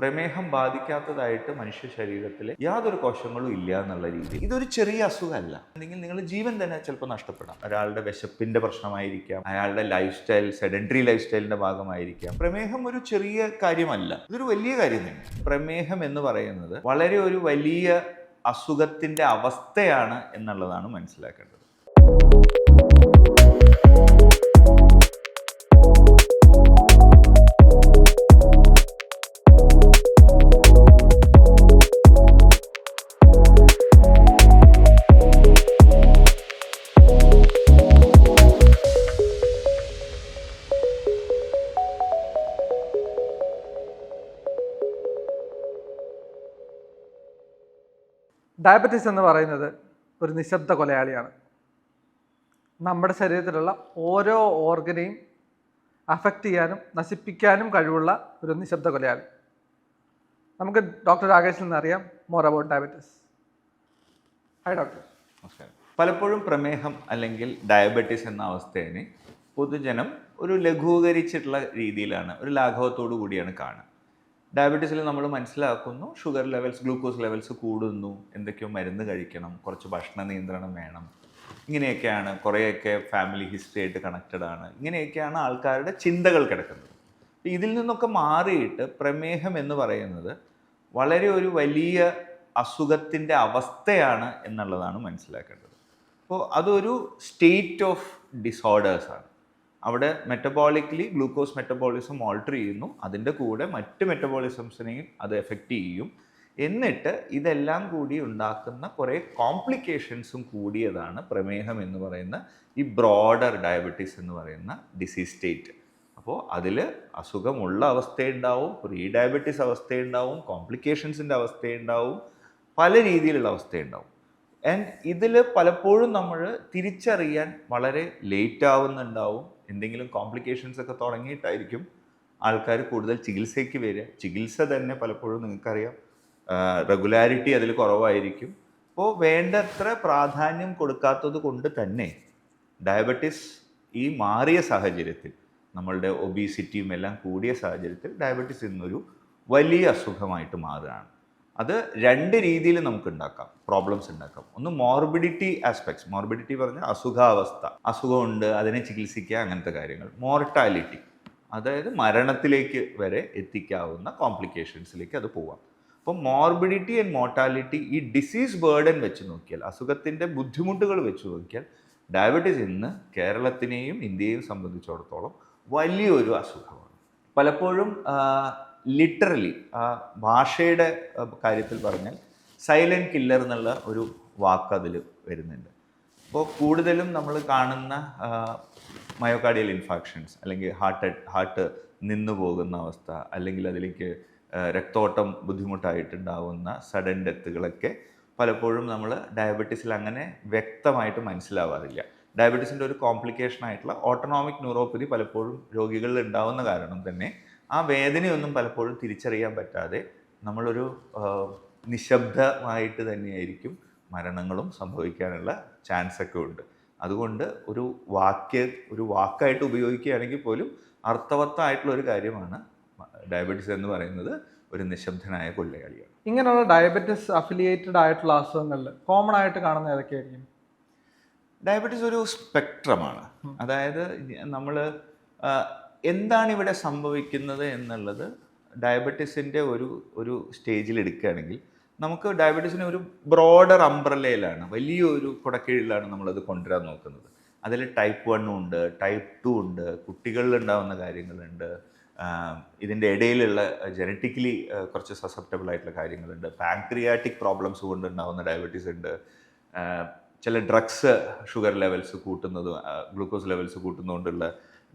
പ്രമേഹം ബാധിക്കാത്തതായിട്ട് മനുഷ്യ ശരീരത്തിൽ യാതൊരു കോശങ്ങളും ഇല്ല എന്നുള്ള രീതി. ഇതൊരു ചെറിയ അസുഖമല്ല. അല്ലെങ്കിൽ നിങ്ങളുടെ ജീവൻ തന്നെ ചിലപ്പോൾ നഷ്ടപ്പെടാം. ഒരാളുടെ വിശപ്പിന്റെ പ്രശ്നമായിരിക്കാം, അയാളുടെ ലൈഫ് സ്റ്റൈൽ, സെഡൻറ്ററി ലൈഫ് സ്റ്റൈലിന്റെ ഭാഗമായിരിക്കാം. പ്രമേഹം ഒരു ചെറിയ കാര്യമല്ല, ഇതൊരു വലിയ കാര്യം തന്നെ. പ്രമേഹം എന്ന് പറയുന്നത് വളരെ ഒരു വലിയ അസുഖത്തിന്റെ അവസ്ഥയാണ് എന്നുള്ളതാണ് മനസ്സിലാക്കേണ്ടത്. ഡയബറ്റീസ് എന്ന് പറയുന്നത് ഒരു നിശബ്ദ കൊലയാളിയാണ്. നമ്മുടെ ശരീരത്തിലുള്ള ഓരോ ഓർഗനെയും അഫക്റ്റ് ചെയ്യാനും നശിപ്പിക്കാനും കഴിവുള്ള ഒരു നിശബ്ദ കൊലയാളി. നമുക്ക് ഡോക്ടർ രാകേഷിൽ നിന്ന് അറിയാം more about diabetes. Hi doctor. നമസ്കാരം. പലപ്പോഴും പ്രമേഹം അല്ലെങ്കിൽ ഡയബറ്റീസ് എന്ന അവസ്ഥയെ പൊതുജനം ഒരു ലഘൂകരിച്ചിട്ടുള്ള രീതിയിലാണ്, ഒരു ലാഘവത്തോടു കൂടിയാണ് കാണുക. ഡയബറ്റീസിൽ നമ്മൾ മനസ്സിലാക്കുന്നു, ഷുഗർ ലെവൽസ്, ഗ്ലൂക്കോസ് ലെവൽസ് കൂടുന്നു, എന്തൊക്കെയോ മരുന്ന് കഴിക്കണം, കുറച്ച് ഭക്ഷണ നിയന്ത്രണം വേണം, ഇങ്ങനെയൊക്കെയാണ്. കുറേയൊക്കെ ഫാമിലി ഹിസ്റ്ററി ആയിട്ട് കണക്റ്റഡ് ആണ്. ഇങ്ങനെയൊക്കെയാണ് ആൾക്കാരുടെ ചിന്തകൾ കിടക്കുന്നത്. ഇതിൽ നിന്നൊക്കെ മാറിയിട്ട് പ്രമേഹം എന്ന് പറയുന്നത് വളരെ ഒരു വലിയ അസുഖത്തിൻ്റെ അവസ്ഥയാണ് എന്നുള്ളതാണ് മനസ്സിലാക്കേണ്ടത്. അപ്പോൾ അതൊരു സ്റ്റേറ്റ് ഓഫ് ഡിസോർഡേഴ്സാണ്. അവിടെ മെറ്റബോളിക്കലി ഗ്ലൂക്കോസ് മെറ്റബോളിസം ഓൾട്ടർ ചെയ്യുന്നു, അതിൻ്റെ കൂടെ മറ്റ് മെറ്റബോളിസംസിനെയും അത് എഫക്റ്റ് ചെയ്യും. എന്നിട്ട് ഇതെല്ലാം കൂടി ഉണ്ടാക്കുന്ന കുറേ കോംപ്ലിക്കേഷൻസും കൂടിയതാണ് പ്രമേഹം എന്ന് പറയുന്ന ഈ ബ്രോഡർ ഡയബറ്റീസ് എന്ന് പറയുന്ന ഡിസീസ് സ്റ്റേറ്റ്. അപ്പോൾ അതിൽ അസുഖമുള്ള അവസ്ഥയുണ്ടാവും, പ്രീ ഡയബറ്റീസ് അവസ്ഥയുണ്ടാവും, കോംപ്ലിക്കേഷൻസിൻ്റെ അവസ്ഥയുണ്ടാവും, പല രീതിയിലുള്ള അവസ്ഥയുണ്ടാവും. ആൻഡ് ഇതിൽ പലപ്പോഴും നമ്മൾ തിരിച്ചറിയാൻ വളരെ ലേറ്റ് ആവുന്നുണ്ടാവും. എന്തെങ്കിലും കോംപ്ലിക്കേഷൻസ് ഒക്കെ തുടങ്ങിയിട്ടായിരിക്കും ആൾക്കാർ കൂടുതൽ ചികിത്സയ്ക്ക് വരിക. ചികിത്സ തന്നെ പലപ്പോഴും നിങ്ങൾക്കറിയാം, റെഗുലാരിറ്റി അതിൽ കുറവായിരിക്കും. അപ്പോൾ വേണ്ടത്ര പ്രാധാന്യം കൊടുക്കാത്തത് കൊണ്ട് തന്നെ ഡയബറ്റീസ് ഈ മാറിയ സാഹചര്യത്തിൽ, നമ്മളുടെ ഒബീസിറ്റിയും എല്ലാം കൂടിയ സാഹചര്യത്തിൽ ഡയബറ്റീസ് ഇന്നൊരു വലിയ അസുഖമായിട്ട് മാറുകയാണ്. അത് രണ്ട് രീതിയിൽ നമുക്ക് ഉണ്ടാക്കാം, പ്രോബ്ലംസ് ഉണ്ടാക്കാം. ഒന്ന് മോർബിഡിറ്റി ആസ്പെക്ട്സ്. മോർബിഡിറ്റി പറഞ്ഞാൽ അസുഖാവസ്ഥ, അസുഖമുണ്ട് അതിനെ ചികിത്സിക്കുക, അങ്ങനത്തെ കാര്യങ്ങൾ. മോർട്ടാലിറ്റി, അതായത് മരണത്തിലേക്ക് വരെ എത്തിക്കാവുന്ന കോംപ്ലിക്കേഷൻസിലേക്ക് അത് പോവാം. അപ്പോൾ മോർബിഡിറ്റി ആൻഡ് മോർട്ടാലിറ്റി, ഈ ഡിസീസ് ബേർഡൻ വെച്ച് നോക്കിയാൽ, അസുഖത്തിൻ്റെ ബുദ്ധിമുട്ടുകൾ വെച്ച് നോക്കിയാൽ ഡയബറ്റീസ് ഇന്ന് കേരളത്തിനെയും ഇന്ത്യയെയും സംബന്ധിച്ചിടത്തോളം വലിയൊരു അസുഖമാണ്. പലപ്പോഴും ലിറ്ററലി ആ ഭാഷയുടെ കാര്യത്തിൽ പറഞ്ഞാൽ സൈലൻറ്റ് കില്ലർ എന്നുള്ള ഒരു വാക്ക് അതിൽ വരുന്നുണ്ട്. അപ്പോൾ കൂടുതലും നമ്മൾ കാണുന്ന മയോകാർഡിയൽ ഇൻഫാക്ഷൻസ്, അല്ലെങ്കിൽ ഹാർട്ട് നിന്നു പോകുന്ന അവസ്ഥ, അല്ലെങ്കിൽ അതിലേക്ക് രക്തോട്ടം ബുദ്ധിമുട്ടായിട്ടുണ്ടാവുന്ന സഡൻ ഡെത്തുകളൊക്കെ പലപ്പോഴും നമ്മൾ ഡയബറ്റീസിൽ അങ്ങനെ വ്യക്തമായിട്ട് മനസ്സിലാവാറില്ല. ഡയബറ്റീസിൻ്റെ ഒരു കോംപ്ലിക്കേഷൻ ആയിട്ടുള്ള ഓട്ടോണോമിക് ന്യൂറോപ്പതി പലപ്പോഴും രോഗികളിൽ ഉണ്ടാവുന്ന കാരണം തന്നെ ആ വേദനയൊന്നും പലപ്പോഴും തിരിച്ചറിയാൻ പറ്റാതെ നമ്മളൊരു നിശബ്ദമായിട്ട് തന്നെയായിരിക്കും മരണങ്ങളും സംഭവിക്കാനുള്ള ചാൻസ് ഒക്കെ ഉണ്ട്. അതുകൊണ്ട് ഒരു വാക്കായിട്ട് ഉപയോഗിക്കുകയാണെങ്കിൽ പോലും അർത്ഥവത്തായിട്ടുള്ള ഒരു കാര്യമാണ് ഡയബറ്റീസ് എന്ന് പറയുന്നത്. ഒരു നിശബ്ദനായ കൊള്ളയാളിയാണ്. ഇങ്ങനെയുള്ള ഡയബറ്റീസ് അഫിലിയേറ്റഡ് ആയിട്ടുള്ള അസുഖങ്ങളിൽ കോമൺ ആയിട്ട് കാണുന്ന ഏതൊക്കെയായിരിക്കും? ഡയബറ്റീസ് ഒരു സ്പെക്ട്രമാണ്. അതായത് നമ്മൾ എന്താണ് ഇവിടെ സംഭവിക്കുന്നത് എന്നുള്ളത് ഡയബറ്റീസിൻ്റെ ഒരു സ്റ്റേജിൽ എടുക്കുകയാണെങ്കിൽ നമുക്ക് ഡയബറ്റീസിനെ ഒരു ബ്രോഡർ അംബ്രല്ലയിലാണ്, വലിയൊരു കുടക്കീഴിലാണ് നമ്മളത് കൊണ്ടുവരാൻ നോക്കുന്നത്. അതിൽ ടൈപ്പ് 1 ഉണ്ട്, ടൈപ്പ് 2 ഉണ്ട്, കുട്ടികളിൽ ഉണ്ടാകുന്ന കാര്യങ്ങളുണ്ട്, ഇതിൻ്റെ ഇടയിലുള്ള ജനറ്റിക്കലി കുറച്ച് സസെപ്റ്റബിൾ ആയിട്ടുള്ള കാര്യങ്ങളുണ്ട്, പാൻക്രിയാറ്റിക് പ്രോബ്ലംസ് കൊണ്ടുണ്ടാകുന്ന ഡയബറ്റീസ് ഉണ്ട്, ചില ഡ്രഗ്സ് ഷുഗർ ലെവൽസ് കൂട്ടുന്നത്, ഗ്ലൂക്കോസ് ലെവൽസ് കൂട്ടുന്നതുകൊണ്ടുള്ള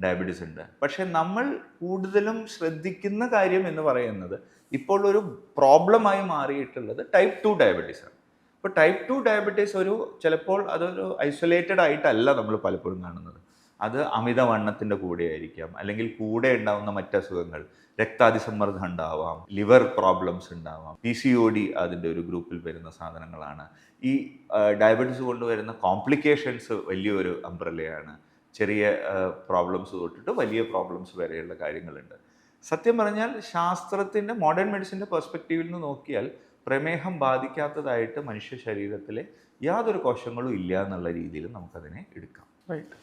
ഡയബറ്റീസ് ഉണ്ട്. പക്ഷെ നമ്മൾ കൂടുതലും ശ്രദ്ധിക്കുന്ന കാര്യം എന്ന് പറയുന്നത് ഇപ്പോൾ ഒരു പ്രോബ്ലമായി മാറിയിട്ടുള്ളത് ടൈപ്പ് 2 ഡയബറ്റീസാണ്. ഇപ്പോൾ ടൈപ്പ് 2 ഡയബറ്റീസ് ചിലപ്പോൾ അതൊരു ഐസൊലേറ്റഡ് ആയിട്ടല്ല നമ്മൾ പലപ്പോഴും കാണുന്നത്. അത് അമിതവണ്ണത്തിൻ്റെ കൂടെ ആയിരിക്കാം, അല്ലെങ്കിൽ കൂടെ ഉണ്ടാകുന്ന മറ്റസുഖങ്ങൾ, രക്താതിസമ്മർദ്ദം ഉണ്ടാവാം, ലിവർ പ്രോബ്ലംസ് ഉണ്ടാവാം, PCOD അതിൻ്റെ ഒരു ഗ്രൂപ്പിൽ വരുന്ന സാധനങ്ങളാണ്. ഈ ഡയബറ്റീസ് കൊണ്ടുവരുന്ന കോംപ്ലിക്കേഷൻസ് വലിയൊരു അംബ്രല്ലയാണ്. ചെറിയ പ്രോബ്ലംസ് തൊട്ടിട്ട് വലിയ പ്രോബ്ലംസ് വരെയുള്ള കാര്യങ്ങളുണ്ട്. സത്യം പറഞ്ഞാൽ ശാസ്ത്രത്തിൻ്റെ മോഡേൺ മെഡിസിൻ്റെ പെർസ്പെക്റ്റീവിൽ നിന്ന് നോക്കിയാൽ പ്രമേഹം ബാധിക്കാത്തതായിട്ട് മനുഷ്യ ശരീരത്തിലെ യാതൊരു കോശങ്ങളും ഇല്ല എന്നുള്ള രീതിയിൽ നമുക്കതിനെ എടുക്കാം. റൈറ്റ്.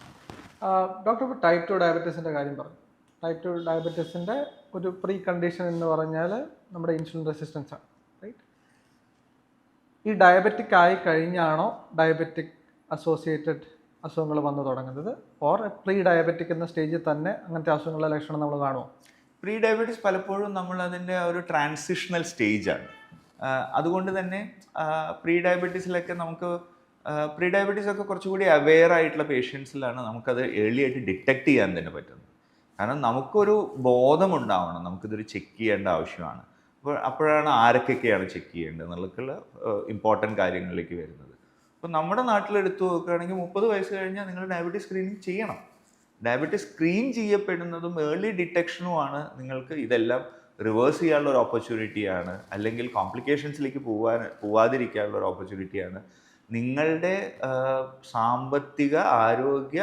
ഡോക്ടർ, ഇപ്പോൾ ടൈപ്പ് 2 ഡയബറ്റീസിൻ്റെ കാര്യം പറഞ്ഞു. ടൈപ്പ് 2 ഡയബറ്റീസിൻ്റെ ഒരു പ്രീ കണ്ടീഷൻ എന്ന് പറഞ്ഞാൽ നമ്മുടെ ഇൻസുലിൻ റെസിസ്റ്റൻസ് ആണ്. റൈറ്റ്. ഈ ഡയബറ്റിക് ആയി കഴിഞ്ഞാണോ ഡയബറ്റിക് അസോസിയേറ്റഡ് അസുഖങ്ങൾ വന്നു തുടങ്ങുന്നത്, ഓർ പ്രീ ഡയബറ്റിക് എന്ന സ്റ്റേജിൽ തന്നെ അങ്ങനത്തെ അസുഖങ്ങളുടെ ലക്ഷണം നമ്മൾ കാണുമോ? പ്രീ ഡയബറ്റീസ് പലപ്പോഴും നമ്മൾ അതിൻ്റെ ഒരു ട്രാൻസിഷണൽ സ്റ്റേജാണ്. അതുകൊണ്ട് തന്നെ പ്രീ ഡയബറ്റീസിലൊക്കെ നമുക്ക് പ്രീ ഡയബറ്റീസ് ഒക്കെ കുറച്ചുകൂടി അവെയർ ആയിട്ടുള്ള പേഷ്യൻസിലാണ് നമുക്കത് ഏർലി ആയിട്ട് ഡിറ്റക്ട് ചെയ്യാൻ തന്നെ പറ്റുന്നത്. കാരണം നമുക്കൊരു ബോധമുണ്ടാവണം, നമുക്കിതൊരു ചെക്ക് ചെയ്യേണ്ട ആവശ്യമാണ്. അപ്പോഴാണ് ആരൊക്കെയാണ് ചെക്ക് ചെയ്യേണ്ടത് എന്നുള്ളതൊക്കെയുള്ള ഇമ്പോർട്ടൻറ്റ് കാര്യങ്ങളിലേക്ക് വരുന്നത്. അപ്പോൾ നമ്മുടെ നാട്ടിലെടുത്ത് നോക്കുകയാണെങ്കിൽ 30 വയസ്സ് കഴിഞ്ഞാൽ നിങ്ങൾ ഡയബറ്റീസ് സ്ക്രീനിങ് ചെയ്യണം. ഡയബറ്റീസ് സ്ക്രീൻ ചെയ്യപ്പെടുന്നതും ഏർലി ഡിറ്റക്ഷനുമാണ് നിങ്ങൾക്ക് ഇതെല്ലാം റിവേഴ്സ് ചെയ്യാനുള്ള ഒരു ഓപ്പർച്യൂണിറ്റിയാണ്, അല്ലെങ്കിൽ കോംപ്ലിക്കേഷൻസിലേക്ക് പോവാതിരിക്കാനുള്ള ഒരു ഓപ്പർച്യൂണിറ്റിയാണ്. നിങ്ങളുടെ സാമ്പത്തിക ആരോഗ്യ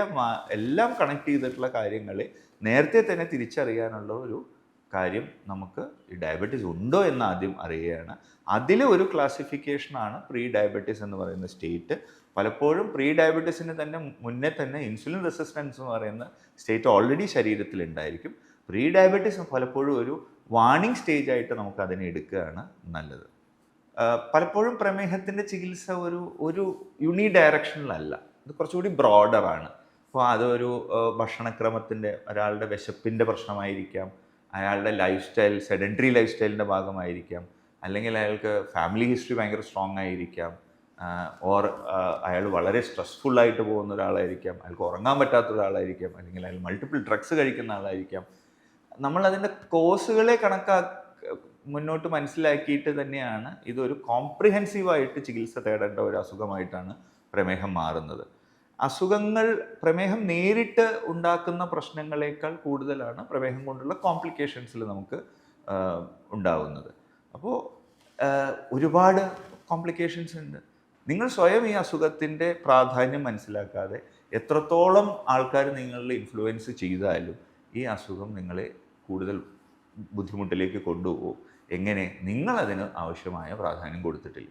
എല്ലാം കണക്ട് ചെയ്തിട്ടുള്ള കാര്യങ്ങളെ നേരത്തെ തന്നെ തിരിച്ചറിയാനുള്ള ഒരു കാര്യം നമുക്ക് ഈ ഡയബറ്റീസ് ഉണ്ടോ എന്ന് ആദ്യം അറിയുകയാണ്. അതിൽ ഒരു ക്ലാസിഫിക്കേഷനാണ് പ്രീ ഡയബറ്റീസ് എന്ന് പറയുന്ന സ്റ്റേറ്റ്. പലപ്പോഴും പ്രീ ഡയബറ്റീസിന് തന്നെ മുന്നേ തന്നെ ഇൻസുലിൻ റെസിസ്റ്റൻസ് എന്ന് പറയുന്ന സ്റ്റേറ്റ് ഓൾറെഡി ശരീരത്തിലുണ്ടായിരിക്കും. പ്രീ ഡയബറ്റീസ് പലപ്പോഴും ഒരു വാർണിംഗ് സ്റ്റേജ് ആയിട്ട് നമുക്ക് അതിനെ എടുക്കുകയാണ് നല്ലത്. പലപ്പോഴും പ്രമേഹത്തിൻ്റെ ചികിത്സ ഒരു യൂണി ഡയറക്ഷനിലല്ല, ഇത് കുറച്ചുകൂടി ബ്രോഡറാണ്. അപ്പോൾ അതൊരു ഭക്ഷണക്രമത്തിൻ്റെ, ഒരാളുടെ വിശപ്പിൻ്റെ പ്രശ്നമായിരിക്കാം, അയാളുടെ ലൈഫ് സ്റ്റൈൽ സെഡൻറ്ററി ലൈഫ് സ്റ്റൈലിൻ്റെ ഭാഗമായിരിക്കാം, അല്ലെങ്കിൽ അയാൾക്ക് ഫാമിലി ഹിസ്റ്ററി ഭയങ്കര സ്ട്രോങ് ആയിരിക്കാം, ഓർ അയാൾ വളരെ സ്ട്രെസ്ഫുള്ളായിട്ട് പോകുന്ന ഒരാളായിരിക്കാം, അയാൾക്ക് ഉറങ്ങാൻ പറ്റാത്ത ഒരാളായിരിക്കാം, അല്ലെങ്കിൽ അയാൾ മൾട്ടിപ്പിൾ ഡ്രഗ്സ് കഴിക്കുന്ന ആളായിരിക്കാം. നമ്മളതിൻ്റെ കോസുകളെ മുന്നോട്ട് മനസ്സിലാക്കിയിട്ട് തന്നെയാണ് ഇതൊരു കോംപ്രിഹെൻസീവായിട്ട് ചികിത്സ തേടേണ്ട ഒരു അസുഖമായിട്ടാണ് പ്രമേഹം മാറുന്നത്. പ്രമേഹം നേരിട്ട് ഉണ്ടാക്കുന്ന പ്രശ്നങ്ങളെക്കാൾ കൂടുതലാണ് പ്രമേഹം കൊണ്ടുള്ള കോംപ്ലിക്കേഷൻസിൽ നമുക്ക് ഉണ്ടാവുന്നത്. അപ്പോൾ ഒരുപാട് കോംപ്ലിക്കേഷൻസ് ഉണ്ട്. നിങ്ങൾ സ്വയം ഈ അസുഖത്തിൻ്റെ പ്രാധാന്യം മനസ്സിലാക്കാതെ എത്രത്തോളം ആൾക്കാർ നിങ്ങളിൽ ഇൻഫ്ലുവൻസ് ചെയ്താലും ഈ അസുഖം നിങ്ങളെ കൂടുതൽ ബുദ്ധിമുട്ടിലേക്ക് കൊണ്ടുപോകും. എങ്ങനെ? നിങ്ങളതിന് ആവശ്യമായ പ്രാധാന്യം കൊടുത്തിട്ടില്ല.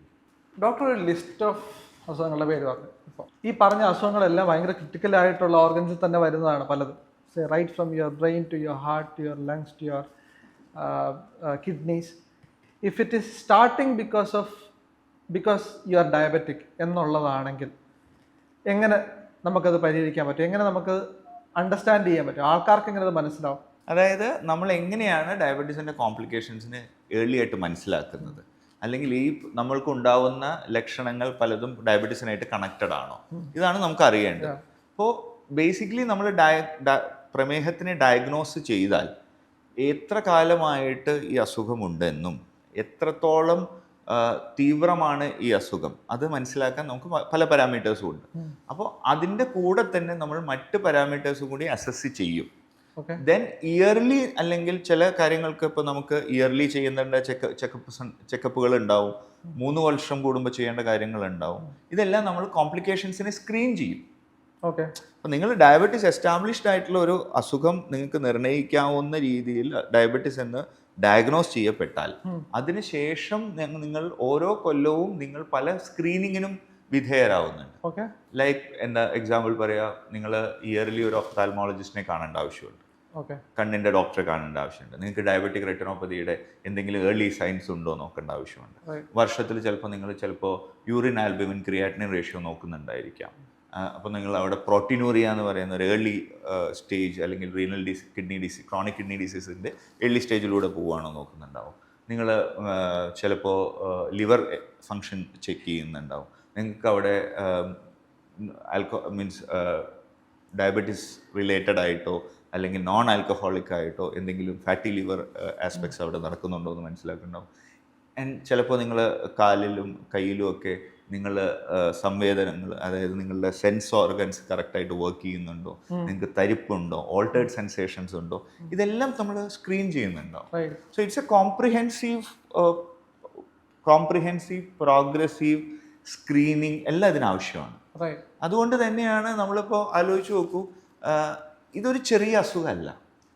ഡോക്ടർ, ഒരു ലിസ്റ്റ് ഓഫ് അസുഖങ്ങളുടെ പേര് പറഞ്ഞു. ഇപ്പോൾ ഈ പറഞ്ഞ അസുഖങ്ങളെല്ലാം ഭയങ്കര ക്രിട്ടിക്കലായിട്ടുള്ള ഓർഗൻസിൽ തന്നെ വരുന്നതാണ് പലതും. Right from your brain to your heart to your lungs to your kidneys. If it is starting because you are diabetic എന്നുള്ളതാണെങ്കിൽ എങ്ങനെ നമുക്കത് പരിഹരിക്കാൻ പറ്റും? എങ്ങനെ നമുക്ക് അണ്ടർസ്റ്റാൻഡ് ചെയ്യാൻ പറ്റും? ആൾക്കാർക്ക് എങ്ങനെ അത് മനസ്സിലാവും? അതായത് നമ്മൾ എങ്ങനെയാണ് ഡയബറ്റീസിൻ്റെ കോംപ്ലിക്കേഷൻസിനെ ഏർലി ആയിട്ട് മനസ്സിലാക്കുന്നത്, അല്ലെങ്കിൽ ഈ നമ്മൾക്ക് ഉണ്ടാവുന്ന ലക്ഷണങ്ങൾ പലതും ഡയബറ്റീസിനായിട്ട് കണക്റ്റഡ് ആണോ, ഇതാണ് നമുക്ക് അറിയേണ്ടത്. അപ്പോൾ ബേസിക്കലി നമ്മൾ പ്രമേഹത്തിനെ ഡയഗ്നോസ് ചെയ്താൽ എത്ര കാലമായിട്ട് ഈ അസുഖമുണ്ടെന്നും എത്രത്തോളം തീവ്രമാണ് ഈ അസുഖം അത് മനസ്സിലാക്കാൻ നമുക്ക് പല പാരാമീറ്റേഴ്സും ഉണ്ട്. അപ്പോൾ അതിൻ്റെ കൂടെ തന്നെ നമ്മൾ മറ്റ് പാരാമീറ്റേഴ്സും കൂടി അസസ് ചെയ്യും. ദെൻ ഇയർലി, അല്ലെങ്കിൽ ചില കാര്യങ്ങൾക്ക് ഇപ്പോൾ നമുക്ക് ഇയർലി ചെയ്യേണ്ട ചെക്കപ്പുകൾ ഉണ്ടാവും, 3 വർഷം കൂടുമ്പോൾ ചെയ്യേണ്ട കാര്യങ്ങളുണ്ടാവും. ഇതെല്ലാം നമ്മൾ കോംപ്ലിക്കേഷൻസിനെ സ്ക്രീൻ ചെയ്യും. അപ്പോൾ നിങ്ങൾ ഡയബറ്റീസ് എസ്റ്റാബ്ലിഷ്ഡ് ആയിട്ടുള്ള ഒരു അസുഖം നിങ്ങൾക്ക് നിർണ്ണയിക്കാവുന്ന രീതിയിൽ ഡയബറ്റീസ് എന്ന് ഡയഗ്നോസ് ചെയ്യപ്പെട്ടാൽ അതിനുശേഷം നിങ്ങൾ ഓരോ കൊല്ലവും നിങ്ങൾ പല സ്ക്രീനിങ്ങിനും വിധേയരാകുന്നുണ്ട്. ലൈക്ക് എന്താ എക്സാമ്പിൾ പറയാ, നിങ്ങൾ ഇയർലി ഒരു ഒഫ്താൽമോളജിസ്റ്റിനെ കാണേണ്ട ആവശ്യമുണ്ട്, കണ്ണിൻ്റെ ഡോക്ടറെ കാണേണ്ട ആവശ്യമുണ്ട്. നിങ്ങൾക്ക് ഡയബറ്റിക് റെറ്റിനോപ്പതിയുടെ എന്തെങ്കിലും ഏർലി സൈൻസ് ഉണ്ടോ നോക്കേണ്ട ആവശ്യമുണ്ട്. വർഷത്തിൽ ചിലപ്പോൾ യൂറിൻ ആൽബുമിൻ ക്രിയാറ്റിനിൻ റേഷ്യോ നോക്കുന്നുണ്ടായിരിക്കാം. അപ്പോൾ നിങ്ങൾ അവിടെ പ്രോട്ടീനൂറിയ എന്ന് പറയുന്ന ഒരു ഏർലി സ്റ്റേജ്, അല്ലെങ്കിൽ റീനൽ ക്രോണിക് കിഡ്നി ഡിസീസിൻ്റെ ഏർലി സ്റ്റേജിലൂടെ പോവുകയാണോ നോക്കുന്നുണ്ടാവും. നിങ്ങൾ ചിലപ്പോൾ ലിവർ ഫങ്ഷൻ ചെക്ക് ചെയ്യുന്നുണ്ടാവും. നിങ്ങൾക്ക് അവിടെ ഡയബറ്റീസ് റിലേറ്റഡ് ആയിട്ടോ അല്ലെങ്കിൽ നോൺ ആൽക്കഹോളിക് ആയിട്ടോ എന്തെങ്കിലും ഫാറ്റി ലിവർ ആസ്പെക്ട്സ് അവിടെ നടക്കുന്നുണ്ടോ എന്ന് മനസ്സിലാക്കുന്നുണ്ടാവും. ആൻഡ് ചിലപ്പോൾ നിങ്ങൾ കാലിലും കയ്യിലും ഒക്കെ നിങ്ങൾ സംവേദനങ്ങൾ, അതായത് നിങ്ങളുടെ സെൻസ് ഓർഗൻസ് കറക്റ്റായിട്ട് വർക്ക് ചെയ്യുന്നുണ്ടോ, നിങ്ങൾക്ക് തരിപ്പുണ്ടോ, ഓൾട്ടേർഡ് സെൻസേഷൻസ് ഉണ്ടോ, ഇതെല്ലാം നമ്മൾ സ്ക്രീൻ ചെയ്യുന്നുണ്ടോ. So it's A comprehensive progressive screening എല്ലാം ഇതിനാവശ്യമാണ്. അതുകൊണ്ട് തന്നെയാണ് നമ്മളിപ്പോൾ ആലോചിച്ച് നോക്കൂ, ഇതൊരു ചെറിയ അസുഖമല്ല.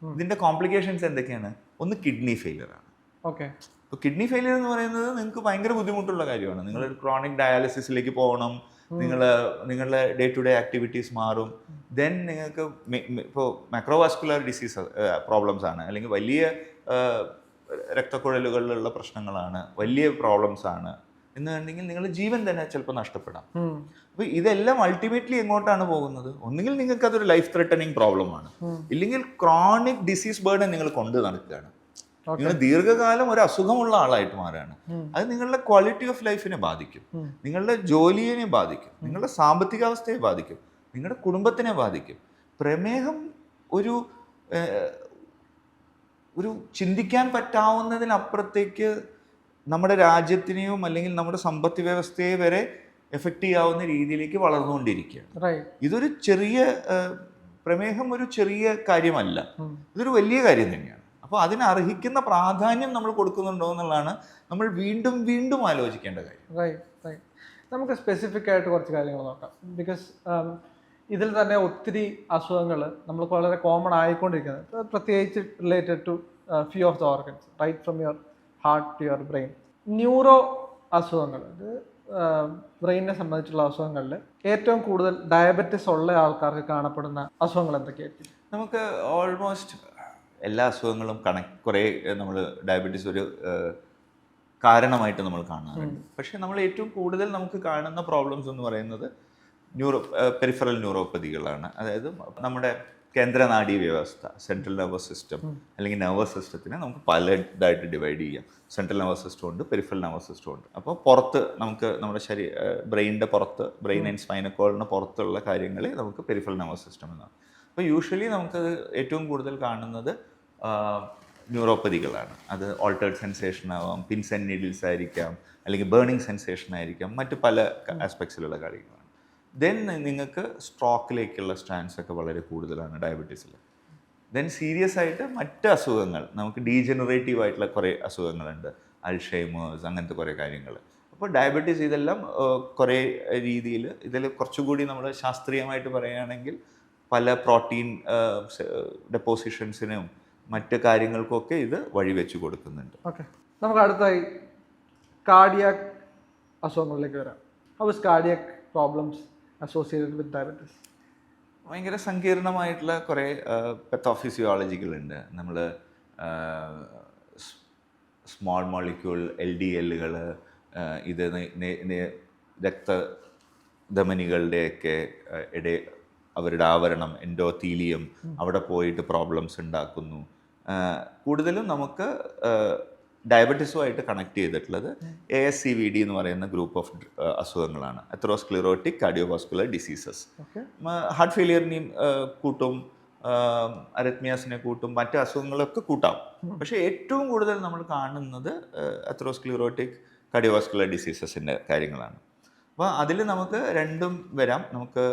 ഇതിൻ്റെ കോംപ്ലിക്കേഷൻസ് എന്തൊക്കെയാണ്? ഒന്ന് കിഡ്നി ഫെയിലിയറാണ്. ഓക്കെ. ഇപ്പോൾ കിഡ്നി ഫെയിലിയർ എന്ന് പറയുന്നത് നിങ്ങൾക്ക് ഭയങ്കര ബുദ്ധിമുട്ടുള്ള കാര്യമാണ്. നിങ്ങൾ ക്രോണിക് ഡയാലിസിസിലേക്ക് പോകണം, നിങ്ങളുടെ ഡേ ടു ഡേ ആക്ടിവിറ്റീസ് മാറും. ദെൻ നിങ്ങൾക്ക് ഇപ്പോൾ മൈക്രോവാസ്കുലർ ഡിസീസ് പ്രോബ്ലംസ് ആണ്, അല്ലെങ്കിൽ വലിയ രക്തക്കുഴലുകളിലുള്ള പ്രശ്നങ്ങളാണ്, വലിയ പ്രോബ്ലംസ് ആണ് എന്നുണ്ടെങ്കിൽ നിങ്ങളുടെ ജീവൻ തന്നെ ചിലപ്പോൾ നഷ്ടപ്പെടാം. അപ്പോൾ ഇതെല്ലാം അൾട്ടിമേറ്റ്ലി എങ്ങോട്ടാണ് പോകുന്നത്? ഒന്നുകിൽ നിങ്ങൾക്ക് അതൊരു ലൈഫ് ത്രെട്ടനിങ് പ്രോബ്ലമാണ്, ഇല്ലെങ്കിൽ ക്രോണിക് ഡിസീസ് ബേർഡൻ നിങ്ങൾ കൊണ്ട് നടക്കുകയാണ്. നിങ്ങൾ ദീർഘകാലം ഒരു അസുഖമുള്ള ആളായിട്ട് മാറുകയാണ്. അത് നിങ്ങളുടെ ക്വാളിറ്റി ഓഫ് ലൈഫിനെ ബാധിക്കും, നിങ്ങളുടെ ജോലിയെ ബാധിക്കും, നിങ്ങളുടെ സാമ്പത്തികാവസ്ഥയെ ബാധിക്കും, നിങ്ങളുടെ കുടുംബത്തിനെ ബാധിക്കും. പ്രമേഹം ഒരു ഒരു ചിന്തിക്കാൻ പറ്റാവുന്നതിനപ്പുറത്തേക്ക് നമ്മുടെ രാജ്യത്തിനെയും അല്ലെങ്കിൽ നമ്മുടെ സമ്പദ് വ്യവസ്ഥയെ വരെ എഫക്റ്റ് ചെയ്യാവുന്ന രീതിയിലേക്ക് വളർന്നുകൊണ്ടിരിക്കുകയാണ്. ഇതൊരു ചെറിയ പ്രമേഹം ഒരു ചെറിയ കാര്യമല്ല, ഇതൊരു വലിയ കാര്യം തന്നെയാണ്. അപ്പോൾ അതിന് അർഹിക്കുന്ന പ്രാധാന്യം നമ്മൾ കൊടുക്കുന്നുണ്ടോ എന്നുള്ളതാണ് നമ്മൾ വീണ്ടും വീണ്ടും ആലോചിക്കേണ്ട കാര്യം. നമുക്ക് സ്പെസിഫിക് ആയിട്ട് കുറച്ച് കാര്യങ്ങൾ നോക്കാം. ബിക്കോസ് ഇതിൽ തന്നെ ഒത്തിരി അസുഖങ്ങൾ നമ്മൾക്ക് വളരെ കോമൺ ആയിക്കൊണ്ടിരിക്കുന്നത്, പ്രത്യേകിച്ച് related to few of the organs, right from your heart to your brain. Neuro അസുഖങ്ങൾ, അത് ബ്രെയിനിനെ സംബന്ധിച്ചുള്ള അസുഖങ്ങളിൽ ഏറ്റവും കൂടുതൽ ഡയബറ്റിസ് ഉള്ള ആൾക്കാർക്ക് കാണപ്പെടുന്ന അസുഖങ്ങൾ എന്തൊക്കെയായിരിക്കും? നമുക്ക് ഓൾമോസ്റ്റ് എല്ലാ അസുഖങ്ങളും കുറേ നമ്മൾ ഡയബറ്റീസ് ഒരു കാരണമായിട്ട് നമ്മൾ കാണാറുണ്ട്. പക്ഷേ നമ്മൾ ഏറ്റവും കൂടുതൽ നമുക്ക് കാണുന്ന പ്രോബ്ലംസ് എന്ന് പറയുന്നത് പെരിഫറൽ ന്യൂറോപ്പതികളാണ്. അതായത് നമ്മുടെ കേന്ദ്രനാഡീ വ്യവസ്ഥ, സെൻട്രൽ നെർവസ് സിസ്റ്റം അല്ലെങ്കിൽ നെർവസ് സിസ്റ്റത്തിനെ നമുക്ക് പല ഇതായിട്ട് ഡിവൈഡ് ചെയ്യാം. സെൻട്രൽ നെർവസ് സിസ്റ്റം ഉണ്ട്, പെരിഫറൽ നെർവസ് സിസ്റ്റം ഉണ്ട്. അപ്പോൾ പുറത്ത് നമുക്ക് നമ്മുടെ ബ്രെയിനിൻ്റെ പുറത്ത്, ബ്രെയിൻ ആൻഡ് സ്പൈനൽ പുറത്തുള്ള കാര്യങ്ങളെ നമുക്ക് പെരിഫറൽ നെർവസ് സിസ്റ്റം എന്നാണ്. അപ്പോൾ യൂഷ്വലി നമുക്കത് ഏറ്റവും കൂടുതൽ കാണുന്നത് ന്യൂറോപ്പതികളാണ്. അത് ഓൾട്ടേർഡ് സെൻസേഷൻ ആവാം, പിൻസ് ആൻഡ് നീഡിൽസ് ആയിരിക്കാം, അല്ലെങ്കിൽ ബേണിംഗ് സെൻസേഷൻ ആയിരിക്കാം, മറ്റ് പല ആസ്പെക്ട്സിലുള്ള കാര്യങ്ങളാണ്. ദെൻ നിങ്ങൾക്ക് സ്ട്രോക്കിലേക്കുള്ള സ്റ്റാൻസ് ഒക്കെ വളരെ കൂടുതലാണ് ഡയബറ്റീസിൽ. ദെൻ സീരിയസ് ആയിട്ട് മറ്റ് അസുഖങ്ങൾ, നമുക്ക് ഡീജനറേറ്റീവ് ആയിട്ടുള്ള കുറേ അസുഖങ്ങളുണ്ട്, അൾഷൈമേഴ്സ്, അങ്ങനത്തെ കുറേ കാര്യങ്ങൾ. അപ്പോൾ ഡയബറ്റീസ് ഇതെല്ലാം കുറേ രീതിയിൽ, ഇതിൽ കുറച്ചുകൂടി നമ്മൾ ശാസ്ത്രീയമായിട്ട് പറയുകയാണെങ്കിൽ പല പ്രോട്ടീൻ ഡെപ്പോസിഷൻസിനും മറ്റ് കാര്യങ്ങൾക്കൊക്കെ ഇത് വഴിവെച്ച് കൊടുക്കുന്നുണ്ട്. ഓക്കെ, നമുക്ക് അടുത്തായി കാർഡിയാക് അസുഖങ്ങളിലേക്ക് വരാം. How is cardiac problems associated with diabetes? ഭയങ്കര സങ്കീർണമായിട്ടുള്ള കുറേ പെത്തോഫിസിയോളജികളുണ്ട്. നമ്മൾ സ്മോൾ മോളിക്യൂൾ LDLകൾ, ഇത് രക്തധമനികളുടെയൊക്കെ അവരുടെ ആവരണം എൻഡോത്തീലിയം അവിടെ പോയിട്ട് പ്രോബ്ലംസ് ഉണ്ടാക്കുന്നു. കൂടുതലും നമുക്ക് ഡയബറ്റീസുമായിട്ട് കണക്ട് ചെയ്തിട്ടുള്ളത് ASCVD എന്ന് പറയുന്ന ഗ്രൂപ്പ് ഓഫ് അസുഖങ്ങളാണ്. Atherosclerotic cardiovascular diseases. ഹാർട്ട് ഫെയിലിയറിനെയും കൂട്ടും, അരിത്മിയാസിനെ കൂട്ടും, മറ്റ് അസുഖങ്ങളൊക്കെ കൂട്ടാം. പക്ഷേ ഏറ്റവും കൂടുതൽ നമ്മൾ കാണുന്നത് അത്രോസ്ക്ലിറോട്ടിക് കാർഡിയോവാസ്കുലർ ഡിസീസസിൻ്റെ കാര്യങ്ങളാണ്. അപ്പോൾ അതിൽ നമുക്ക് രണ്ടും വരാം. നമുക്ക്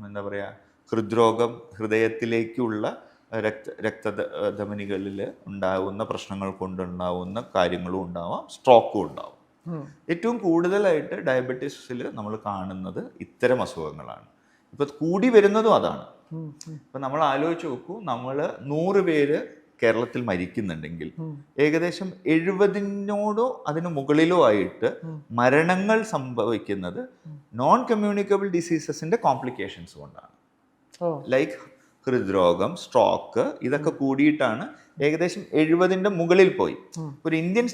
എന്താ പറയുക, ഹൃദ്രോഗം, ഹൃദയത്തിലേക്കുള്ള രക്തധമനികളിൽ ഉണ്ടാകുന്ന പ്രശ്നങ്ങൾ കൊണ്ടുണ്ടാവുന്ന കാര്യങ്ങളും ഉണ്ടാവാം, സ്ട്രോക്കും ഉണ്ടാവും. ഏറ്റവും കൂടുതലായിട്ട് ഡയബറ്റീസിൽ നമ്മൾ കാണുന്നത് ഇത്തരം അസുഖങ്ങളാണ്. ഇപ്പം കൂടി വരുന്നതും അതാണ്. ഇപ്പം നമ്മൾ ആലോചിച്ച് നോക്കൂ, നമ്മൾ 100 പേര് കേരളത്തിൽ മരിക്കുന്നുണ്ടെങ്കിൽ ഏകദേശം 70 അതിന് മുകളിലോ ആയിട്ട് മരണങ്ങൾ സംഭവിക്കുന്നത് നോൺ കമ്മ്യൂണിക്കബിൾ ഡിസീസസിന്റെ കോംപ്ലിക്കേഷൻസ് കൊണ്ടാണ്. ലൈക്ക് ഹൃദ്രോഗം, സ്ട്രോക്ക്, ഇതൊക്കെ കൂടിയിട്ടാണ് ഏകദേശം 70 മുകളിൽ പോയി. ഒരു ഇന്ത്യൻ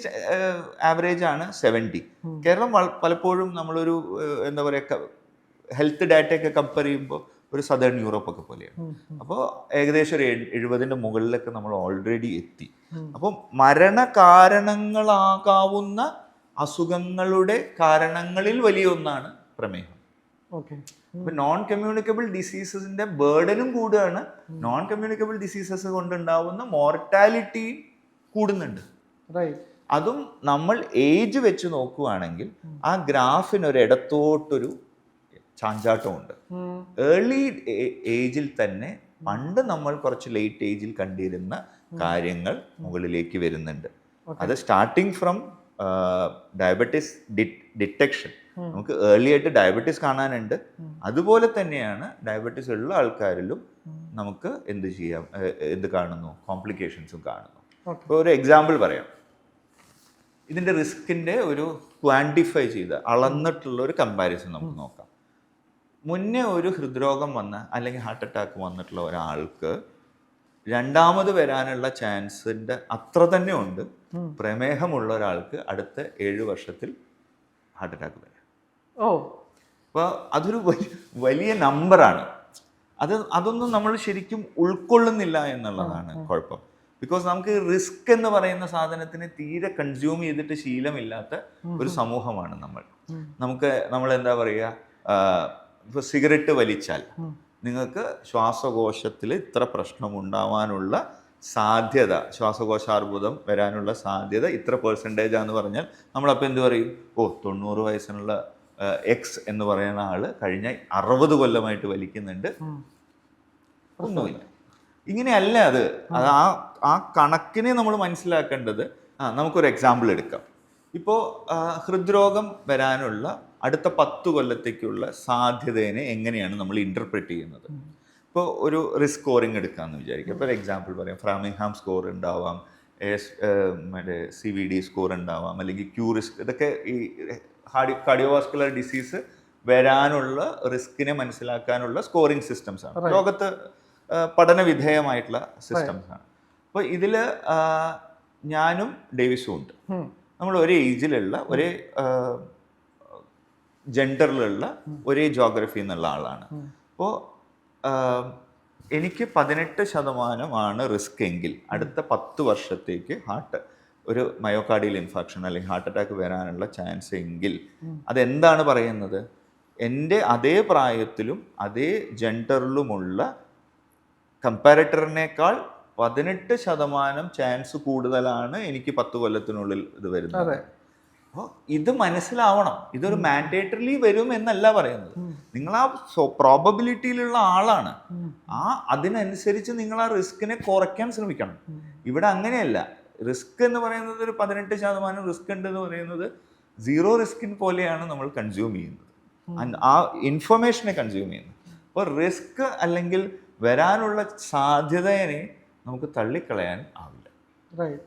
ആവറേജ് ആണ് 70. കേരളം പലപ്പോഴും നമ്മളൊരു എന്താ പറയുക, ഹെൽത്ത് ഡാറ്റയൊക്കെ കമ്പയർ ചെയ്യുമ്പോൾ ഒരു സദേൺ യൂറോപ്പൊക്കെ പോലെയാണ്. അപ്പോൾ ഏകദേശം ഒരു 70 മുകളിലൊക്കെ നമ്മൾ ഓൾറെഡി എത്തി. അപ്പോൾ മരണകാരണങ്ങളാകാവുന്ന അസുഖങ്ങളുടെ കാരണങ്ങളിൽ വലിയ ഒന്നാണ് പ്രമേഹം. ഇപ്പൊ നോൺ കമ്മ്യൂണിക്കബിൾ ഡിസീസസിന്റെ ബേർഡനും കൂടുകയാണ്. നോൺ കമ്മ്യൂണിക്കബിൾ ഡിസീസസ് കൊണ്ടുണ്ടാവുന്ന മോർട്ടാലിറ്റി കൂടുന്നുണ്ട്. അതും നമ്മൾ ഏജ് വെച്ച് നോക്കുകയാണെങ്കിൽ ആ ഗ്രാഫിന് ഒരു ഇടത്തോട്ടൊരു ചാഞ്ചാട്ടമുണ്ട്. ഏർലി ഏജിൽ തന്നെ പണ്ട് നമ്മൾ കുറച്ച് ലേറ്റ് ഏജിൽ കണ്ടിരുന്ന കാര്യങ്ങൾ മുകളിലേക്ക് വരുന്നുണ്ട്. അത് സ്റ്റാർട്ടിങ് ഫ്രം ഡയബറ്റീസ് ഡിറ്റക്ഷൻ. നമുക്ക് ഏർലി ആയിട്ട് ഡയബറ്റീസ് കാണാനുണ്ട്. അതുപോലെ തന്നെയാണ് ഡയബറ്റീസ് ഉള്ള ആൾക്കാരിലും നമുക്ക് എന്ത് കാണുന്നു, കോംപ്ലിക്കേഷൻസും കാണുന്നു. Okay. ഇപ്പോൾ ഒരു എക്സാമ്പിൾ പറയാം. ഇതിൻ്റെ റിസ്കിൻ്റെ ഒരു ക്വാണ്ടിഫൈ ചെയ്ത് അളന്നിട്ടുള്ള ഒരു കമ്പാരിസൺ നമുക്ക് നോക്കാം. മുന്നേ ഒരു ഹൃദ്രോഗം വന്ന അല്ലെങ്കിൽ ഹാർട്ട് അറ്റാക്ക് വന്നിട്ടുള്ള ഒരാൾക്ക് രണ്ടാമത് വരാനുള്ള ചാൻസിൻ്റെ അത്ര തന്നെ ഉണ്ട് പ്രമേഹമുള്ള ഒരാൾക്ക് അടുത്ത 7 വർഷത്തിൽ ഹാർട്ട് അറ്റാക്ക് വരാം. ഓ, അപ്പോൾ അതൊരു വലിയ നമ്പറാണ്. അതൊന്നും നമ്മൾ ശരിക്കും ഉൾക്കൊള്ളുന്നില്ല എന്നുള്ളതാണ് കുഴപ്പം. ബിക്കോസ് നമുക്ക് റിസ്ക് എന്ന് പറയുന്ന സാധനത്തിന് തീരെ കൺസ്യൂം ചെയ്തിട്ട് ശീലമില്ലാത്ത ഒരു സമൂഹമാണ് നമ്മൾ എന്താ പറയുക, ഇപ്പോൾ സിഗരറ്റ് വലിച്ചാൽ നിങ്ങൾക്ക് ശ്വാസകോശത്തിൽ ഇത്ര പ്രശ്നം ഉണ്ടാവാനുള്ള സാധ്യത, ശ്വാസകോശാർബുദം വരാനുള്ള സാധ്യത ഇത്ര പെർസെൻറ്റേജാന്ന് പറഞ്ഞാൽ നമ്മളപ്പോൾ എന്ത് പറയും? 90 വയസ്സിനുള്ള എക്സ് എന്ന് പറയുന്ന ആള് കഴിഞ്ഞ 60 കൊല്ലമായിട്ട് വലിക്കുന്നുണ്ട്, ഒന്നുമില്ല. ഇങ്ങനെയല്ല അത്. ആ കണക്കിനെ നമ്മൾ മനസ്സിലാക്കേണ്ടത്. നമുക്കൊരു എക്സാമ്പിൾ എടുക്കാം. ഇപ്പോൾ ഹൃദ്രോഗം വരാനുള്ള അടുത്ത 10 കൊല്ലത്തേക്കുള്ള സാധ്യതയെ എങ്ങനെയാണ് നമ്മൾ ഇൻ്റർപ്രറ്റ് ചെയ്യുന്നത്? ഇപ്പോൾ ഒരു റിസ്ക് സ്കോറിങ് എടുക്കാമെന്ന് വിചാരിക്കുക. ഇപ്പോൾ ഒരു എക്സാമ്പിൾ പറയാം. ഫ്രാമിംഗ്ഹാം സ്കോർ ഉണ്ടാവാം, മറ്റേ CVD സ്കോർ ഉണ്ടാവാം, അല്ലെങ്കിൽ ക്യൂ റിസ്ക്. ഇതൊക്കെ ഈ കാർഡിയോവാസ്കുലർ ഡിസീസ് വരാനുള്ള റിസ്കിനെ മനസ്സിലാക്കാനുള്ള സ്കോറിംഗ് സിസ്റ്റംസ് ആണ്. ലോകത്ത് പഠനവിധേയമായിട്ടുള്ള സിസ്റ്റംസ് ആണ്. അപ്പോൾ ഇതിൽ ഞാനും ഡേവിസും ഉണ്ട്. നമ്മൾ ഒരേ ഏജിലുള്ള, ഒരേ ജെൻഡറിലുള്ള, ഒരേ ജോഗ്രഫി എന്നുള്ള ആളാണ്. അപ്പോൾ എനിക്ക് 18% റിസ്ക് എങ്കിൽ അടുത്ത 10 വർഷത്തേക്ക് ഒരു മയോകാർഡിയൽ ഇൻഫാക്ഷൻ അല്ലെങ്കിൽ ഹാർട്ട് അറ്റാക്ക് വരാനുള്ള ചാൻസ് എങ്കിൽ അതെന്താണ് പറയുന്നത്? എൻ്റെ അതേ പ്രായത്തിലും അതേ ജെൻഡറിലുമുള്ള കമ്പാരറ്ററിനേക്കാൾ 18% ചാൻസ് കൂടുതലാണ് എനിക്ക് 10 കൊല്ലത്തിനുള്ളിൽ ഇത് വരുന്നത്. അപ്പോൾ ഇത് മനസ്സിലാവണം. ഇതൊരു മാൻഡേറ്ററിലി വരും എന്നല്ല പറയുന്നത്. നിങ്ങൾ ആ പ്രോബബിലിറ്റിയിലുള്ള ആളാണ്. അതിനനുസരിച്ച് നിങ്ങൾ ആ റിസ്കിനെ കുറയ്ക്കാൻ ശ്രമിക്കണം. ഇവിടെ അങ്ങനെയല്ല. റിസ്ക് എന്ന് പറയുന്നത് ഒരു 18% റിസ്ക് ഉണ്ട് എന്ന് പറയുന്നത് 0 റിസ്കിൻ പോലെയാണ് നമ്മൾ കൺസ്യൂം ചെയ്യുന്നത്. ആ ഇൻഫർമേഷനെ കൺസ്യൂം ചെയ്യുന്നത്. അപ്പോൾ റിസ്ക് അല്ലെങ്കിൽ വരാനുള്ള സാധ്യതയെ നമുക്ക് തള്ളിക്കളയാൻ ആവില്ല. റൈറ്റ്.